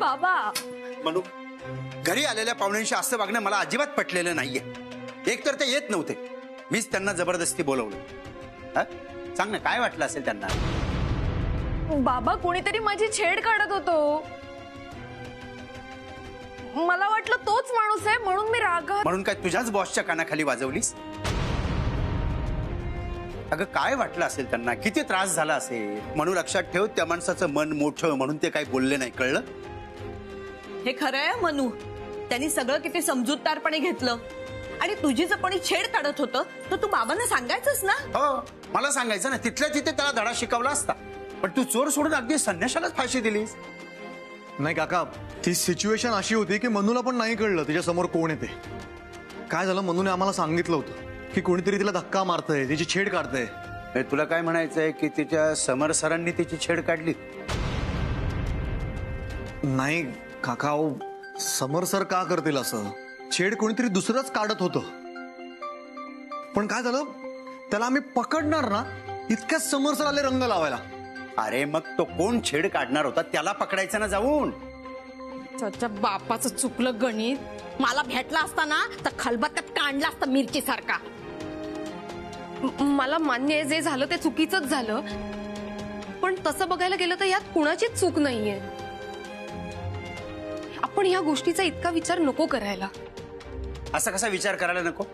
बाबा म्हणू घरी आलेल्या पाहुण्यांशी असं वागणं मला अजिबात पटलेलं नाहीये. एक तर ते येत नव्हते, मीच त्यांना जबरदस्ती बोलवलं. सांग ना काय वाटलं असेल त्यांना? बाबा कोणीतरी माझी छेड काढत होतो. मला वाटलं तोच माणूस आहे म्हणून मी रागात. म्हणून काय तुझ्याच बॉसच्या कानाखाली वाजवलीस? अगं काय वाटलं असेल त्यांना, किती त्रास झाला असेल. म्हणून लक्षात ठेव, त्या माणसाचं मन मोठं म्हणून ते काही बोलले नाही, कळलं? हे खरं आहे मनू, त्यांनी सगळं किती समजूतदारपणे घेतलं. आणि तुझी जर कोणी छेड काढत होतं तर तू बाबांना सांगायचंस ना. हो मला सांगायचं ना, तिथल्या तिथे त्याला धडा शिकवला असता. पण तू चोर सोडून अगदी संन्याशालाच फाशी दिलीस. नाही काका, ती सिच्युएशन अशी होती की मनूला पण नाही कळलं तिच्या समोर कोण येते. काय झालं, मनूने आम्हाला सांगितलं होतं की कोणीतरी तिला धक्का मारतंय, तिची छेड काढतंय. तुला काय म्हणायचंय की तिच्या समर सरांनी तिची छेड काढली? नाही काका, समर सर का करतील असं? छेड कोणीतरी दुसरंच काढत होतं. पण काय झालं, त्याला आम्ही पकडणार ना इतक्यात समर सर आले रंग लावायला. अरे मग तो कोण छेड काढणार होता त्याला पकडायचं ना जाऊन. त्याच्या बापाचं चुकलं गणित. मला भेटला असता ना तर खलबत्त्यात काढला असता मिरची सारखा. मला मान्य आहे जे झालं ते चुकीचंच झालं, पण तसं बघायला गेलं तर यात कुणाचीच चूक नाहीये. आपण या गोष्टीचा इतका विचार नको करायला. असा कसा विचार करायला नको?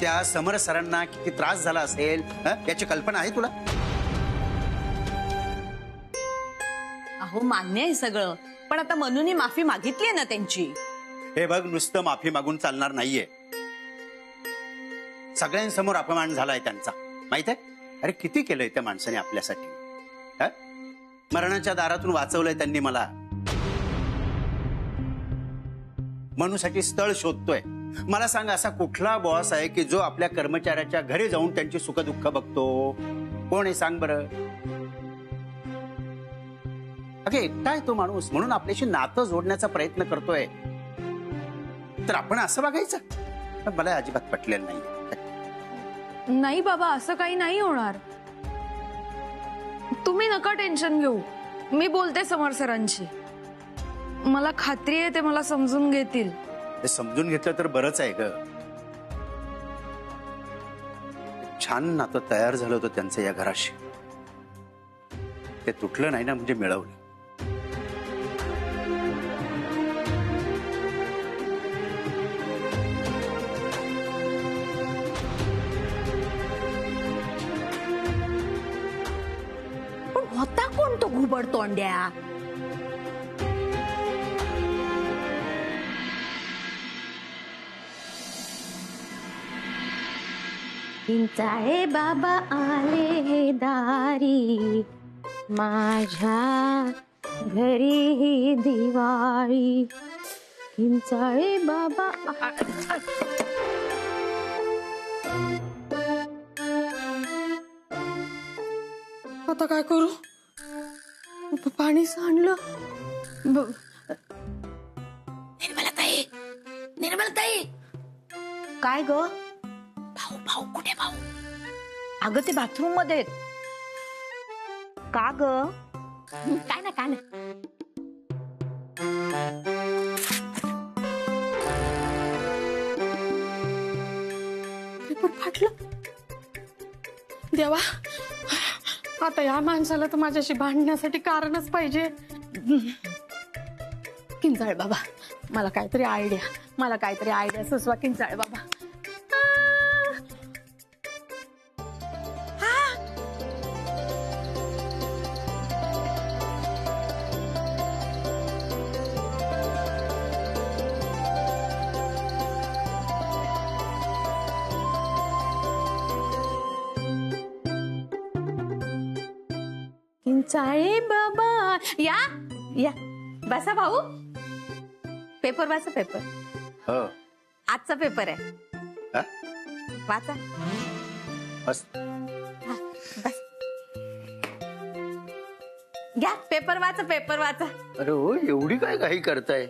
त्या समर सरांना किती त्रास झाला असेल याची कल्पना आहे तुला? अहो मान्य आहे सगळं, पण आता मनूने माफी मागितली ना त्यांची. हे बघ, नुसतं माफी मागून चालणार नाहीये. सगळ्यांसमोर अपमान झालाय त्यांचा, माहित आहे? अरे किती केलंय त्या माणसाने आपल्यासाठी. मरणाच्या दारातून वाचवलंय त्यांनी मला. मनूसाठी स्थळ शोधतोय. मला सांग, असा कुठला बॉस आहे की जो आपल्या कर्मचाऱ्याच्या घरी जाऊन त्यांची सुखदुःख बघतो? कोण आहे सांग बरं? अगे एकटा आहे तो माणूस, म्हणून आपल्याशी नातं जोडण्याचा प्रयत्न करतोय. तर आपण असं बघायचं? मला अजिबात पटलेलं नाही. नाही बाबा, असं काही नाही होणार. तुम्ही नका टेन्शन घेऊ. मी बोलते समर सरांशी. मला खात्री आहे ते मला समजून घेतील. ते समजून घेतलं तर बरंच आहे ग. छान नातं तयार झालं होतं त्यांचं या घराशी. ते तुटलं नाही ना म्हणजे मिळवलं. पण होता कोण तो घुबड तोंड्या? चिंचाळे बाबा आले दारी, माझ्या घरी ही दिवाळी. चिंचाळे बाबा आता काय करू? पाणी सांडलं. निर्मलाताई, निर्मलाताई. काय ग? भाऊ भाऊ कुठे भाऊ? अगं ते बाथरूम मध्ये. का ग? काय ना काय ना. पेपर फाटलं. देवा, आता या माणसाला तर माझ्याशी भांडण्यासाठी कारणच पाहिजे. किंचाळ बाबा, मला काहीतरी आयडिया सुचवा किंचाळ बाबा. चिंचाळे बाबा या या, बसा भाऊ. पेपर वाचा, पेपर. हो आजचा पेपर आहे, हा? वाचा. बस. बस घ्या, पेपर वाचा, पेपर वाचा. अरे हो, एवढी काय घाई करताय?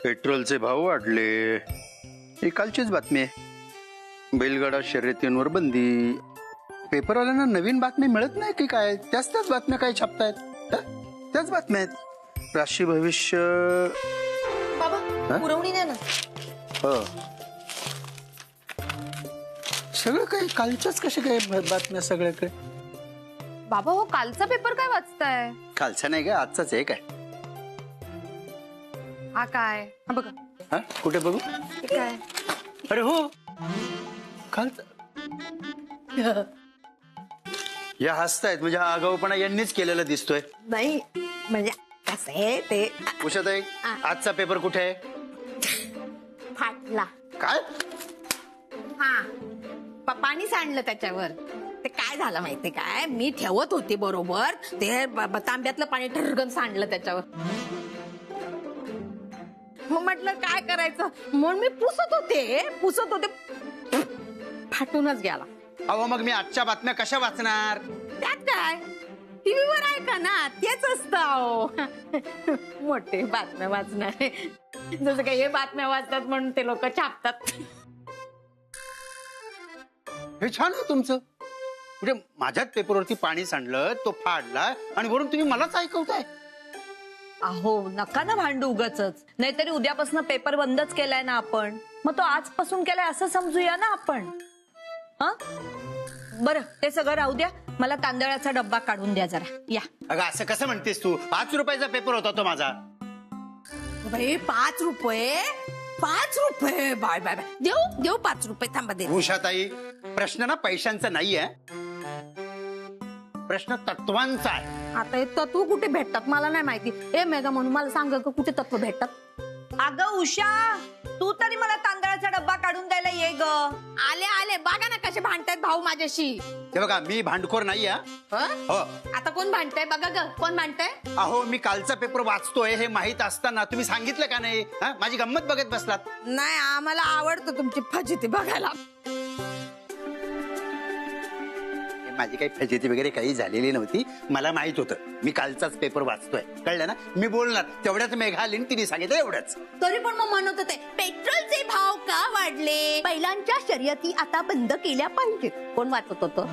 पेट्रोलचे भाव वाढले, ही कालचीच बातमी आहे. बैलगाडा शर्यतींवर बंदी. पेपरवाल्यांना नवीन बातमी मिळत नाही की काय? त्याच बातम्या काय छापतायत? त्याच बातम्या आहेत. राशी भविष्य. बाबा पुरवणी द्या ना. हो, सगळं काही कालच्याच कशा काय बातम्या सगळ्याकडे? बाबा हो कालचा पेपर काय वाचताय? कालचा नाही का, आजचाच आहे काय? हा काय? हा बघा. हा, कुठे बघू? हे काय? अरे हो, कालचा. या हसतायत म्हणजे हा आगाऊपणा यांनीच केलेला दिसतोय. नाही म्हणजे कसं आहे ते उषाताई, आजचा पेपर कुठे आहे? फाटला. काय? हा पप्पानी सांडलं त्याच्यावर. ते काय झालं माहितीये काय, मी ठेवत होते बरोबर ते तांब्यातलं पाणी ठरगन सांडलं त्याच्यावर. मग म्हटलं काय करायचं म्हणून मी पुसत होते फाटूनच गेला. अहो मग मी आजच्या बातम्या कशा वाचणार? त्यात काय टीव्हीवर ऐका ना, तेच असतं अहो. मोठे बातम्या वाचणारे जसं काही हे बातम्या वाचतात म्हणून ते लोक छापतात. हे छान आहे तुमचं. म्हणजे माझ्याच पेपरवरती पाणी सांडलं, तो फाडला आणि वरून तुम्ही मलाच ऐकवताय. अहो नका ना भांडू उगाचच. नाहीतरी उद्यापासून पेपर बंदच केलाय ना आपण, मग तो आजपासून केलाय असं समजूया ना आपण. हा बरं ते सगळं राहू द्या, मला तांदळाचा डब्बा काढून द्या जरा. या. अगं असं कसं म्हणतेस तू? 5 रुपयाचा पेपर होता तो माझा. बाई 5 रुपये? 5 रुपये? बाय बाय बाय, देऊ 5 रुपये. थांबा दे. उषाताई, प्रश्न ना पैशांचा नाहीये, प्रश्न तत्वांचा आहे. आता हे तत्व कुठे भेटतात मला नाही माहिती. ए मेगा म्हणून मला सांग का कुठे तत्व भेटतात? अगं उषा, तू तरी मला तांदळाचा डब्बा काढून द्यायला ये ग. आले बघा ना कसे भांडतायत भाऊ माझ्याशी. हे बघा, मी भांडखोर नाहीये. हो. आता कोण भांडताय बघा ग, कोण भांडताय? अहो मी कालचा पेपर वाचतोय हे माहित असताना तुम्ही सांगितलं का नाही? हा, माझी गंमत बघत बसलात. नाही आम्हाला आवडतं तुमची फजिती बघायला. माझी काही फजिती वगैरे काही झालेली नव्हती. मला माहित होतं मी कालचाच पेपर वाचतोय, कळलं ना? मी बोलणार तेवढ्याच मेघा आली आणि तिने सांगितलं एवढंच. तरी पण मग म्हणत होते पेट्रोलचे भाव का वाढले, बैलांच्या शर्यती आता बंद केल्या पाहिजेत. कोण वाचत होतं?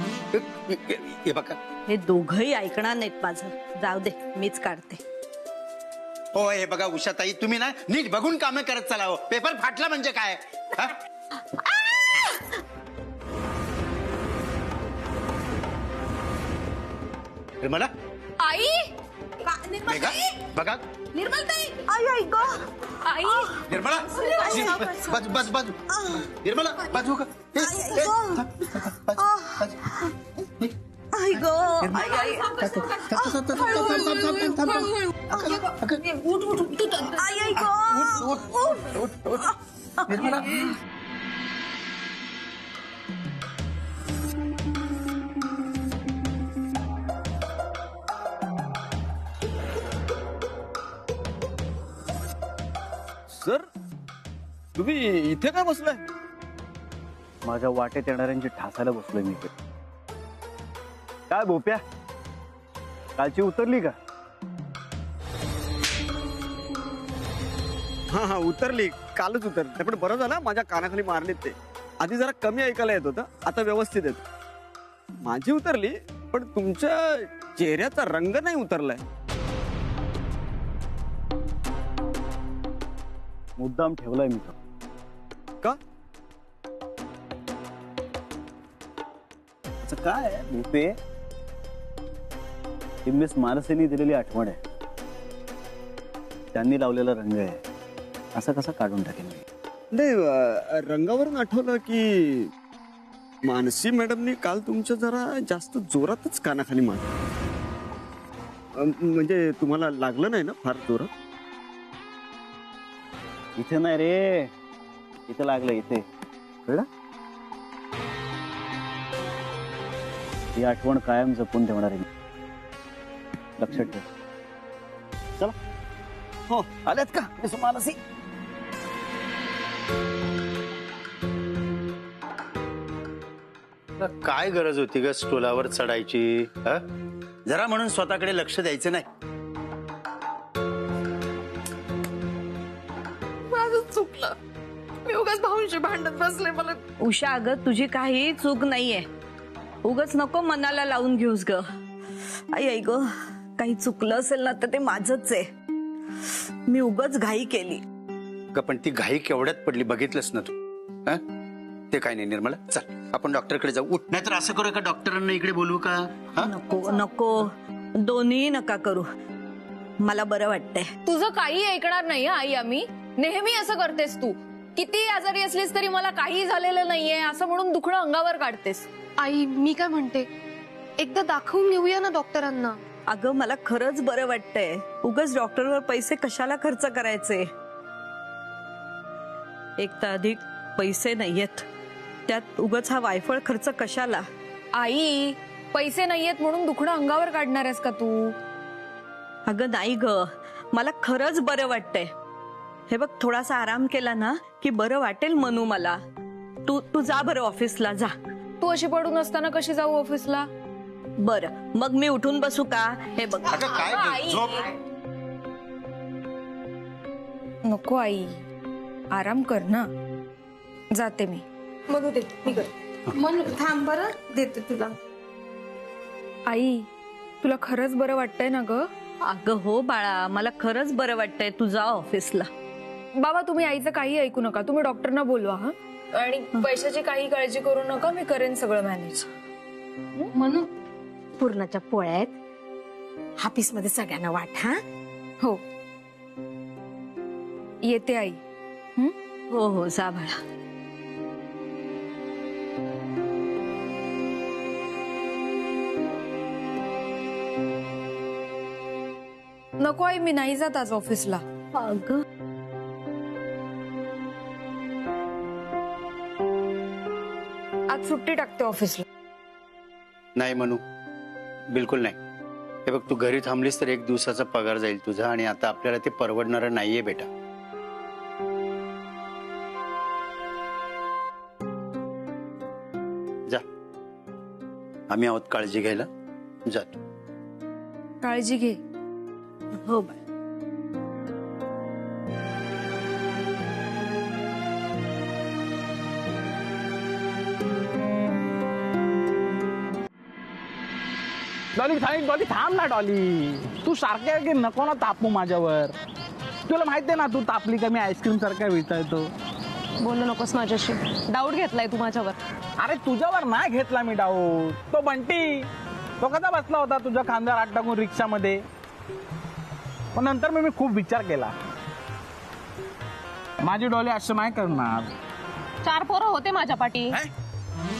हे बघा, हे दोघही ऐकणार नाहीत माझं. जाऊ दे मीच काढते. हो हे बघा उषाताई, तुम्ही ना नीट बघून कामं करत चला. हो, पेपर फाटला म्हणजे काय? हा? निर्मला, आई मेघा, बघा. निर्मलताई, आई आई ग आई. निर्मला, बाजू बाजू बाजू. निर्मला बाजू का? आई ग निर्मला. सर तुम्ही इथे काय बसलाय? माझ्या वाटेत येणाऱ्यांची ठासायला बसलोय मी. काय भोप्या, कालची उतरली का? हा उतरली, कालच उतरली. पण बरं झालं माझ्या कानाखाली मारलीत ते. आधी जरा कमी ऐकायला येत होतं, आता व्यवस्थित येत. माझी उतरली पण तुमच्या चेहऱ्याचा रंग नाही उतरलाय. मुद्दाम ठेवलाय मी तो. का? काय भूपे, ही मिस मानसीने दिलेली आठवण आहे, त्यांनी लावलेला रंग आहे. असं कसं काढून टाकेन मी? नाही, रंगावरून आठवलं की मानसी मॅडमनी काल तुमच्या जरा जास्त जोरातच कानाखाली मार. म्हणजे तुम्हाला लागलं नाही ना फार जोरात? इथे नाही रे, इथे लागलं, इथे. कळलं? ही आठवण कायम जपून ठेवणार आहे मी. लक्षात ठेव. चला. हो आल्यात का मिस मानसी? काय गरज होती ग स्टोलावर चढायची? हा? जरा म्हणून स्वतःकडे लक्ष द्यायचं नाही. माझं चुकलं, मी उगाच भाऊंशी भांडत बसले. मला उषा अगं तुझी काही चूक नाहीये. उगाच नको मनाला लावून घेऊस ग. आई ग, काही चुकलं असेल ना तर ते माझंच आहे. मी उगाच घाई केली. पण ती घाई केवढ्यात पडली बघितलंस ना तू? हा? ते काय नाही निर्मला, चल आपण डॉक्टरकडे जाऊ. उठ, नाहीतर असं करू का डॉक्टरांना इकडे बोलवू का? हा? नको नको, दोन्ही नका करू. मला बरं वाटतंय. तुझं काही ऐकणार नाही हं, आई. आम्ही नेहमी असं करतेस तू. किती आजारी असलीस तरी मला काही झालेलं नाहीये असं म्हणून दुखणं अंगावर काढतेस. आई मी काय म्हणते, एकदा दाखवून घेऊया ना डॉक्टरांना. अगं मला खरंच बरं वाटतंय. उगाच डॉक्टरवर पैसे कशाला खर्च करायचे? एक तर अधिक पैसे नाहीयेत, त्यात उगाच हा वायफळ खर्च कशाला? आई, पैसे नाहीयेत म्हणून दुखणं अंगावर काढणार आहेस का तू? अगं नाही ग, मला खरंच बरं वाटतंय. हे बघ, थोडासा आराम केला ना की बरं वाटेल मनू मला. तू जा बरं ऑफिसला जा. तू अशी पडून असताना कशी जाऊ ऑफिसला? बरं मग मी उठून बसू का? हे बघ. अगं काय ग, झोप. नको आई, आराम कर ना. जाते मी. म्हणू दे, मी कर. म्हणू थांब बरं, देते तुला. आई, तुला खरंच बरं वाटतंय ना ग? अगं हो बाळा, मला खरंच बरं वाटतंय. तू जा ऑफिसला. बाबा तुम्ही आईचं काही ऐकू नका. तुम्ही डॉक्टरना बोलवा. हा, आणि पैशाची काही काळजी करू नका. मी करेन सगळं मॅनेज. म्हणू पूर्णाच्या पोळ्या आहेत, ऑफिस मध्ये सगळ्यांना वाट. हा हो, येते आई. हो हो, जा बाळा. नको आई, मी नाही जात आज ऑफिसला. अगं आज सुट्टी टाकते ऑफिसला. नाही म्हणू, बिलकुल नाही. हे बघ, तू घरी थांबलीस तर 1 दिवसाचा पगार जाईल तुझा, आणि आता आपल्याला ते परवडणारं नाहीये बेटा. जा, आम्ही आहोत काळजी घ्यायला. जा तू. काळजी घे. हो बाळा. डॉली थांब, डॉली थांब ना. डॉली तू सारख्या की नको ना तापू माझ्यावर. तुला माहितीये ना, तू तापली का मी आईस्क्रीम सारखा विळतायतो. बोलू नकोस माझ्याशी. डाऊट घेतलाय तू माझ्यावर. अरे तुझ्यावर नाही घेतला मी डाऊट. तो बंटी, तो कसा बसला होता तुझ्या खांद्यावर हात टाकून रिक्षामध्ये. पण नंतर मी खूप विचार केला. माझी डॉली असं नाही करणार. 4 पोरं होते माझ्या पाठी,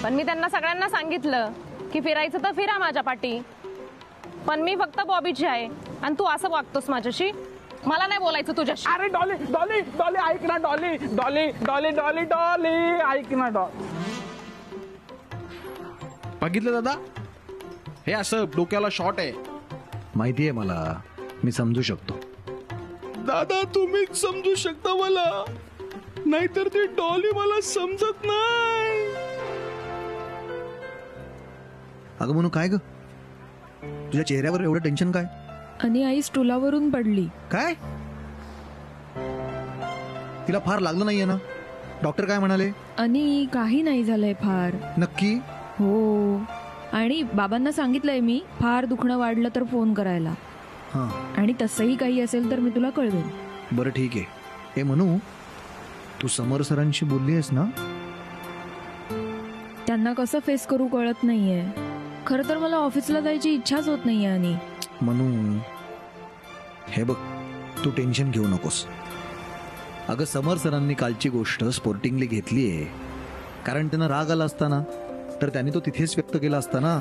पण मी त्यांना सगळ्यांना सांगितलं की फिरायचं तर फिरा माझ्या पाठी, पण मी फक्त बॉबीची आहे. आणि तू असं वागतोस माझ्याशी. मला नाही बोलायचं तुझ्याशी. अरे डॉली डॉली डॉली ऐक ना. Dolly Dolly Dolly Dolly Dolly ऐक ना. बघितलं दादा, हे असं डोक्याला शॉट आहे. माहितीये मला, मी समजू शकतो. दादा तुम्हीच समजू शकता मला, नाहीतर ती डॉली मला समजत नाही. अगं म्हणू काय ग, तुझ्या चेहऱ्यावर एवढं टेन्शन काय? आणि आई स्टुलावरून पडली. काय? तिला फार लागलं नाहीये ना? डॉक्टर काय म्हणाले? आणि काही नाही झालंय फार. नक्की? हो, आणि बाबांना सांगितलंय मी, फार दुखणं वाढलं तर फोन करायला. हां, आणि तसंही काही असेल तर मी तुला कळवेन. बरं ठीक आहे. हे म्हणू, तू समर सरांशी बोलली आहेस ना? त्यांना कसं फेस करू कळत नाहीये. खरं तर मला ऑफिसला जायची इच्छाच होत नाहीये. आणि म्हणू, हे बघ, तू टेन्शन घेऊ नकोस. अगं समर सरांनी कालची गोष्ट स्पोर्टिंगली घेतलीये, कारण त्यांना राग आला असताना तर त्यांनी तो तिथेच व्यक्त केला असता ना.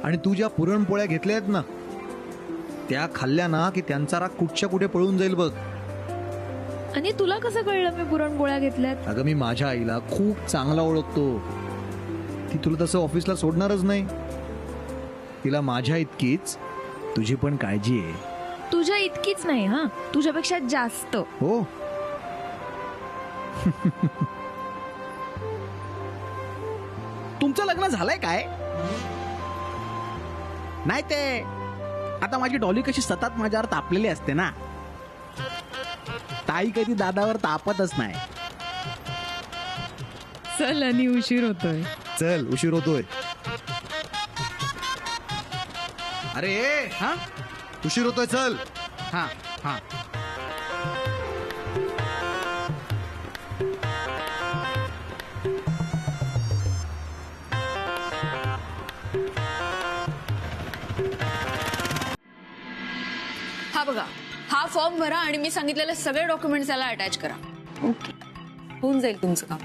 आणि तू ज्या पुरणपोळ्या घेतल्या आहेत ना, त्या खाल्ल्या ना की त्यांचा राग कुठच्या कुठे पळून जाईल बघ. आणि तुला कसं कळलं मी पुरणपोळ्या घेतल्यात? अगं मी माझ्या आईला खूप चांगला ओळखतो. ती तुला तसं ऑफिसला सोडणारच नाही. तिला माझ्या इतकीच तुझी पण काळजी आहे. तुझ्या इतकीच नाही, हा, तुझ्यापेक्षा जास्त. हो. तुमचं लग्न झालंय काय? नाही ते आता माझी डॉली कशी सतत माझ्यावर तापलेली असते ना, ताई कधी दादावर तापतच नाही. चल, आणि उशीर होतोय. चल, उशीर होतोय. अरे हा उशीर होतोय, चल. हा हा हा बघा, हा फॉर्म भरा आणि मी सांगितलेले सगळे डॉक्युमेंट्स याला अटॅच करा. ओके, होऊन जाईल तुमचं काम.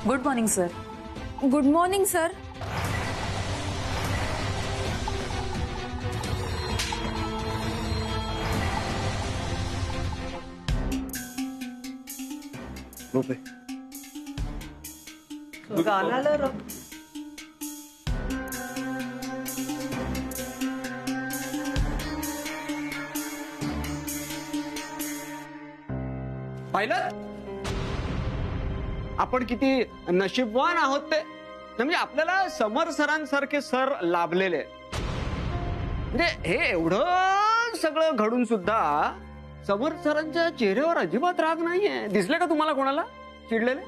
Good morning sir. Good morning sir. पाहिलं आपण किती नशीबवान आहोत ते. म्हणजे आपल्याला समर सरांसारखे सर लाभलेले आहेत. म्हणजे हे एवढं सगळं घडून सुद्धा समर सरांच्या चेहऱ्यावर अजिबात राग नाहीये. दिसले का तुम्हाला कोणाला चिडलेले?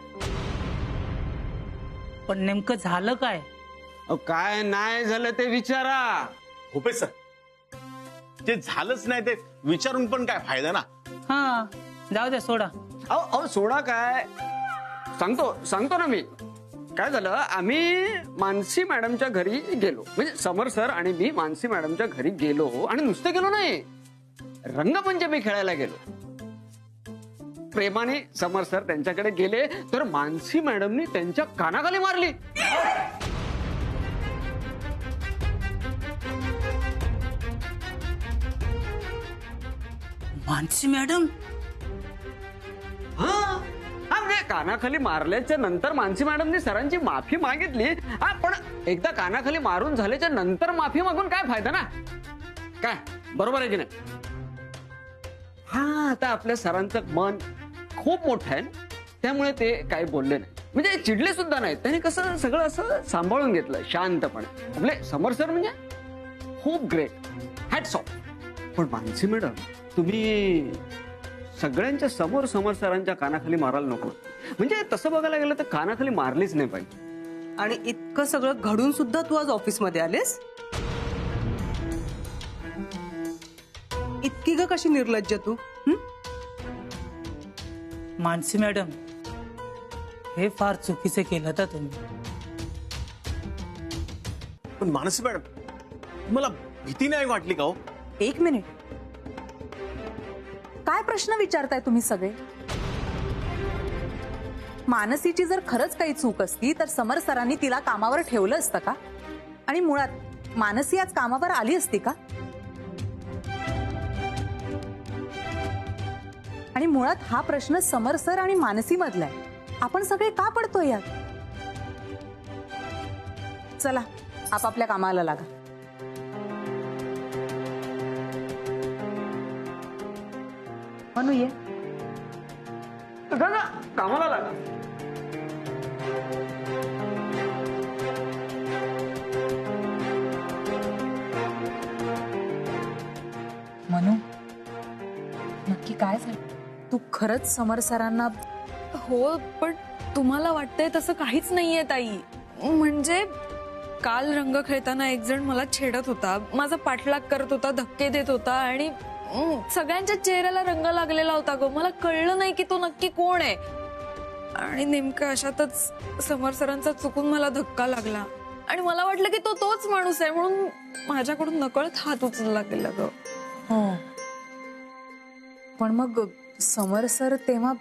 पण नेमकं झालं काय? काय नाही झालं ते विचारा. भूपेश सर, ते झालंच नाही ते विचारून पण काय फायदा ना. हा जाऊ दे, सोडा. अहो सोडा काय, सांगतो ना मी. काय झालं, आम्ही मानसी मॅडमच्या घरी गेलो. म्हणजे समर सर आणि मी मानसी मॅडमच्या घरी गेलो. आणि नुसतं गेलो नाही, रंगपंचमी खेळायला गेलो. प्रेमाने समर सर त्यांच्याकडे गेले तर मानसी मॅडमनी त्यांच्या कानाखाली मारली. मानसी मॅडम? हा म्हणजे कानाखाली मारल्याच्या नंतर मानसी मॅडमनी सरांची माफी मागितली. हा पण एकदा कानाखाली मारून झाल्याच्या नंतर माफी मागून काय फायदा ना. काय बरोबर आहे की नाही? हा आता आपल्या सरांचं मन खूप मोठं आहे, त्यामुळे ते काही बोलले नाही. म्हणजे चिडले सुद्धा नाहीत. त्यांनी कसं सगळं असं सांभाळून घेतलं शांतपणे. आपले समर सर म्हणजे खूप ग्रेट, हॅट्स ऑफ. पण मानसी मॅडम, तुम्ही सगळ्यांच्या समोर समर सरांच्या कानाखाली मारायला नको. म्हणजे तसं बघायला गेलं तर कानाखाली मारलीच नाही पाहिजे. आणि इतकं सगळं घडून सुद्धा तू आज ऑफिसमध्ये आलेस? इतकी ग कशी निर्लज्ज तू? मानसी मॅडम, हे फार चुकीचे केलं तर तुम्ही. पण मानसी मॅडम, मला भीती नाही वाटली का हो? एक मिनिट, काय प्रश्न विचारताय तुम्ही सगळे? मानसीची जर खरंच काही चूक असती तर समर सरांनी तिला कामावर ठेवलं असतं का? आणि मुळात मानसी आज कामावर आली असती का? आणि मुळात हा प्रश्न समर सर आणि मानसी मधला आहे. आपण सगळे का पडतोय यात? चला आपापल्या कामाला लागा. म्हणू ये कामाला लागा. म्हणू नक्की काय झालं? तू खरंच समर सरांना? हो, पण तुम्हाला वाटतंय तसं काहीच नाहीये ताई. म्हणजे काल रंग खेळताना एक जण मला छेडत होता, माझा पाठलाग करत होता, धक्के देत होता आणि सगळ्यांच्या चेहऱ्याला रंग लागलेला होता ग. मला कळलं नाही की तो नक्की कोण आहे. आणि नेमकं अशातच समर सरांचा चुकून मला धक्का लागला आणि मला वाटलं की तो तोच माणूस आहे, म्हणून माझ्याकडून नकळत हात उचलला गेला ग. हो, पण मग समर सर तेव्हा?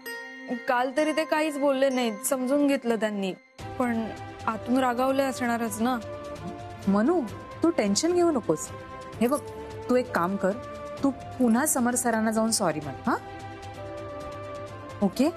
काल तरी ते काहीच बोलले नाहीत, समजून घेतलं त्यांनी, पण आतून रागावले असणारच ना. मनू, तू टेन्शन घेऊ नकोस. हे बघ, तू एक काम कर, तू पुन्हा समर सरांना जाऊन सॉरी म्हण. हा, ओके?